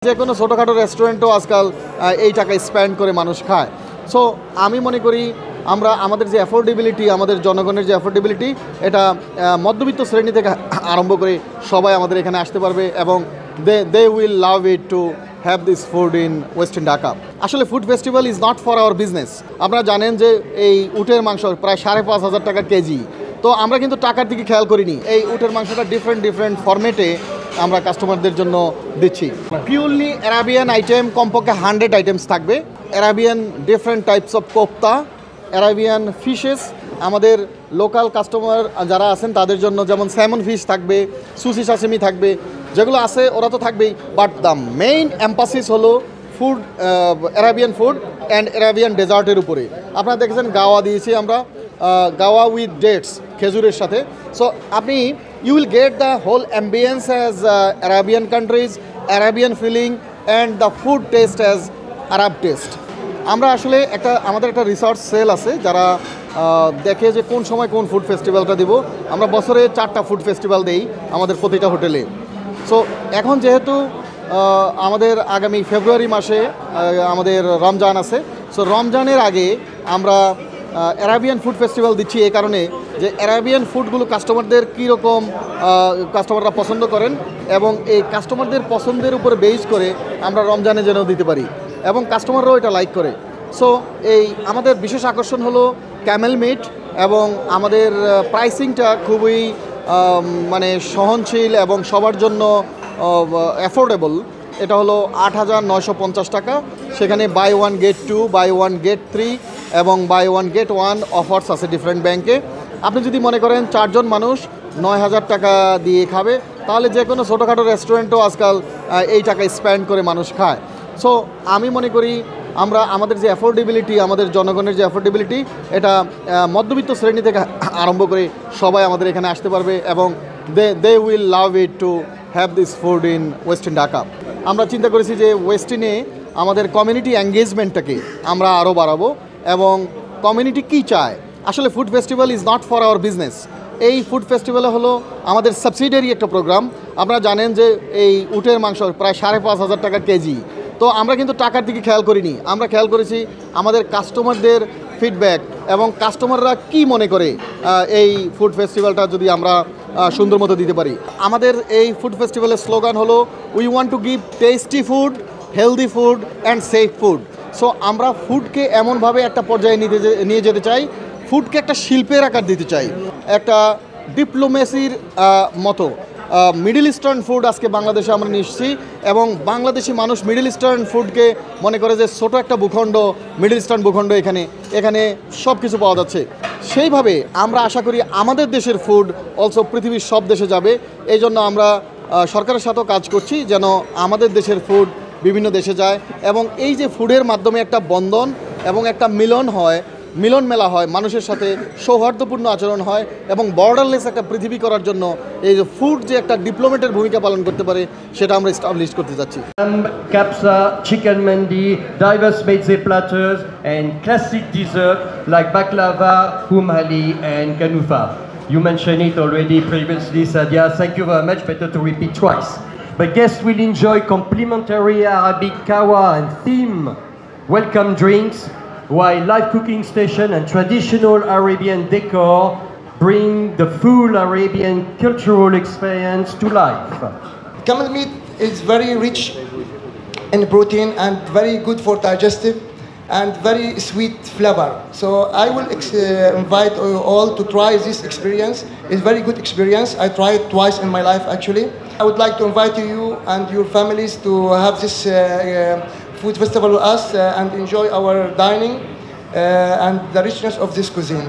যে কোনো ছোটোখাটো রেস্টুরেন্টও আজকাল এই টাকা স্পেন্ড করে মানুষ খায়। সো আমি মনে করি আমরা আমাদের যে অ্যাফোর্ডেবিলিটি, আমাদের জনগণের যে অ্যাফোর্ডেবিলিটি, এটা মধ্যবিত্ত শ্রেণী থেকে আরম্ভ করে সবাই আমাদের এখানে আসতে পারবে এবং they will love it to have this food in western Dhaka. আসলে food festival is not for our business. আপনারা জানেন যে এই উটের মাংস প্রায় 5,500 টাকা কেজি। তো আমরা কিন্তু টাকার দিকে খেয়াল করিনি। এই উটের মাংসটা ডিফারেন্ট ফরম্যাটে আমরা কাস্টমারদের জন্য দিচ্ছি। পিওরলি অ্যারাবিয়ান আইটেম কমপক্ষে 100 আইটেমস থাকবে। Arabian different types of kofta, Arabian fishes, আমাদের লোকাল কাস্টমার যারা আছেন তাদের জন্য যেমন স্যামন ফিশ থাকবে, সুশি সাসিমি থাকবে, যেগুলো আছে ওরা তো থাকবেই। বাট দ্য মেইন এম্পাসিস হলো food, Arabian food and Arabian ডেজার্টের উপরে। আপনারা দেখেছেন গাওয়া দিয়েছি আমরা, গাওয়া উইথ ডেটস, খেজুরের সাথে। সো আপনি you will get the whole ambience as Arabian countries, Arabian feeling and the food taste as Arab taste. আমরা আসলে আমাদের একটা রিসার্চ সেল আছে যারা দেখে যে কোন সময় কোন ফুড ফেস্টিভ্যালটা দিব। আমরা বছরে 4টা ফুড ফেস্টিভ্যাল দেই আমাদের প্রতিটা হোটেলে। সো এখন যেহেতু আমাদের আগামী ফেব্রুয়ারি মাসে আমাদের রমজান আছে, সো রমজানের আগে আমরা অ্যারাবিয়ান ফুড ফেস্টিভ্যাল দিচ্ছি এই কারণে যে অ্যারাবিয়ান ফুডগুলো কাস্টমারদের কীরকম কাস্টমাররা পছন্দ করেন এবং এই কাস্টমারদের পছন্দের উপরে বেস করে আমরা রমজানে যেন দিতে পারি এবং কাস্টমাররাও এটা লাইক করে। সো এই আমাদের বিশেষ আকর্ষণ হলো ক্যামেল মিট এবং আমাদের প্রাইসিংটা খুবই মানে সহনশীল এবং সবার জন্য অ্যাফোর্ডেবল। এটা হলো 8,950 টাকা। সেখানে buy one get 2, buy one get 3 এবং বাই ওয়ান গেট 1 অফার্স আছে ডিফারেন্ট ব্যাংকে। আপনি যদি মনে করেন 4 জন মানুষ 9,000 টাকা দিয়ে খাবে, তাহলে যে কোনো ছোটোখাটো রেস্টুরেন্টও আজকাল এই টাকা স্পেন্ড করে মানুষ খায়। সো আমি মনে করি আমরা আমাদের যে অ্যাফোর্ডেবিলিটি, আমাদের জনগণের যে অ্যাফোর্ডেবিলিটি, এটা মধ্যবিত্ত শ্রেণী থেকে আরম্ভ করে সবাই আমাদের এখানে আসতে পারবে এবং they will love it to have this food in western Dhaka. আমরা চিন্তা করেছি যে ওয়েস্টার্নে আমাদের কমিউনিটি এঙ্গেজমেন্টটাকে আমরা আরও বাড়াবো এবং কমিউনিটি কী চায়। আসলে food festival is not for our business. এই ফুড ফেস্টিভ্যালে হলো আমাদের সাবসিডিয়ারি একটা প্রোগ্রাম। আপনারা জানেন যে এই উটের মাংস প্রায় 5,500 টাকা কেজি। তো আমরা কিন্তু টাকার দিকে খেয়াল করিনি। আমরা খেয়াল করেছি আমাদের কাস্টমারদের ফিডব্যাক এবং কাস্টমাররা কি মনে করে এই ফুড ফেস্টিভ্যালটা যদি আমরা সুন্দর মতো দিতে পারি। আমাদের এই ফুড ফেস্টিভ্যালের স্লোগান হলো we want to give tasty food, healthy food and safe food. So আমরা ফুডকে এমনভাবে একটা পর্যায়ে নিয়ে যেতে চাই, ফুডকে একটা শিল্পের আকার দিতে চাই, একটা ডিপ্লোমেসির মতো। মিডল ইস্টার্ন ফুড আজকে বাংলাদেশে আমরা নিচ্ছি এবং বাংলাদেশি মানুষ মিডল ইস্টার্ন ফুডকে মনে করে যে ছোটো একটা ভূখণ্ড, মিডল ইস্টার্ন ভূখণ্ড, এখানে সব কিছু পাওয়া যাচ্ছে। সেইভাবে আমরা আশা করি আমাদের দেশের ফুড অলসো পৃথিবীর সব দেশে যাবে। এই জন্য আমরা সরকারের সাথেও কাজ করছি যেন আমাদের দেশের ফুড বিভিন্ন দেশে যায় এবং এই যে ফুডের মাধ্যমে একটা বন্ধন এবং একটা মিলন মেলা হয়, মানুষের সাথে সৌহার্দ্যপূর্ণ আচরণ হয় এবং বর্ডারলেস একটা পৃথিবী করার জন্য এই যে ফুড যে একটা ডিপ্লোমেটের ভূমিকা পালন করতে পারে সেটা আমরা এস্টাবলিশ করতে যাচ্ছি। Kapsa, chicken mandi, diverse mezze platters and classic dessert like baklava, humali and kanufa. You mentioned it already previously, Sadia. Thank you very much. Better to repeat twice. But guests will enjoy complimentary Arabic kawa and theme welcome drinks, while live cooking station and traditional Arabian decor bring the full Arabian cultural experience to life. Camel meat is very rich in protein and very good for digestive and very sweet flavor. So I will invite you all to try this experience. It's very good experience. I tried it twice in my life actually. I would like to invite you and your families to have this food festival with us and enjoy our dining and the richness of this cuisine.